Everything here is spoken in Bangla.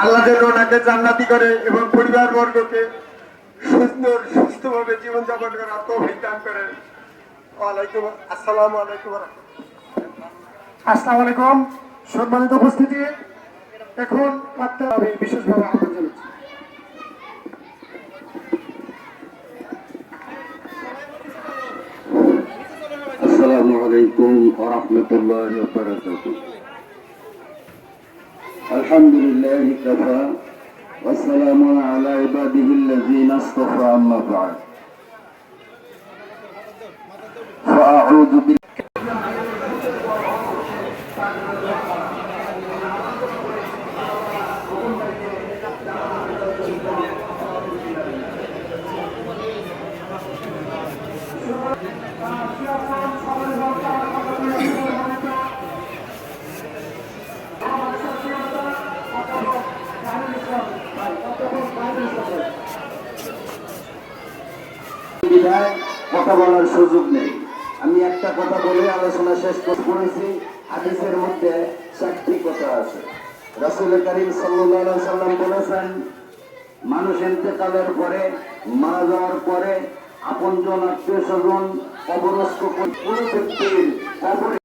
আল্লাহ যেন ওনাকে জান্নাতি করে এবং পরিবার বর্গকে সুস্থভাবে জীবনযাপন করার তৌফিক দান করেন। আসসালামু আলাইকুম। আসসালামু আলাইকুম। সম্মানিত উপস্থিতি, এখন আমি বিশেষভাবে আহ্বান জানাচ্ছি। আসসালামু আলাইকুম ওয়া রাহমাতুল্লাহি ওয়া বারাকাতুহু। আলহামদুলিল্লাহি কাফা ওয়া সালামুন আলা ইবাদিহিল্লাযীনা ইসতাফা, আম্মা বা'দ। ফাআউযু বিধায় কথা বলার সুযোগ নেই। আমি একটা কথা বলে আলোচনা শেষ করেছি। হাদিসের মধ্যে 4টি কথা আছে। রাসূল কারীম সাল্লাল্লাহু আলাইহি সাল্লাম বলেছেন, মানুষ ইন্তেকালের পরে, মারা যাওয়ার পরে আপনজন, আত্মীয় স্বজন কবরস্থ কোন ব্যক্তির কবরে